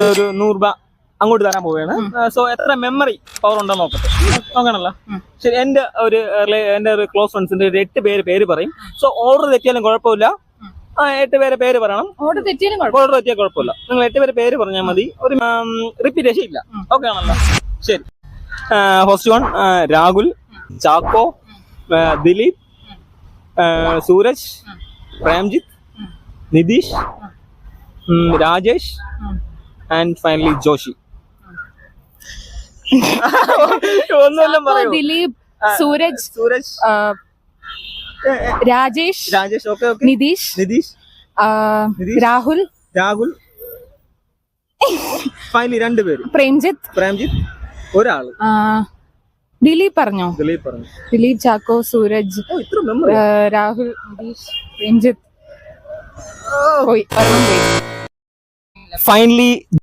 ഒരു 100 രൂപ അങ്ങോട്ട് തരാൻ പോവുകയാണ്. സോ എത്ര മെമ്മറി പവർ ഉണ്ടോ നോക്കണല്ലോ. ശരി, എന്റെ ഒരു ക്ലോസ് ഫ്രണ്ട്സിന്റെ 8 പേര് പറയും. സോ ഓർഡർ തെറ്റിയാലും കുഴപ്പമില്ല, 8 പേര് പറയണം. ഓർഡർ തെറ്റിയാൽ കുഴപ്പമില്ല. നിങ്ങൾ 8 പേര് പറഞ്ഞാൽ മതി, ഒരു റിപ്പീറ്റേഷൻ ഇല്ല. ഓക്കെ ആണല്ലോ. ശരി, first one Rahul, Chacko, Dileep, Sooraj, Premjith, Nitheesh, Rajesh and finally Joshi. ഒന്നുമെല്ലാം പറയൂ. ദിലീപ്, സൂരജ്, രാജേഷ്, ഓക്കെ, നിതീഷ്, രാഹുൽ, ഫൈനലി 2 പേര്, പ്രേംജിത്ത്, ഒരാള് ദിലീപ് പറഞ്ഞു. ദിലീപ്, ചാക്കോ, സൂരജ്, രാഹുൽ, നിതീഷ്, പ്രേംജിത്ത്. പോയി. ഫൈനലി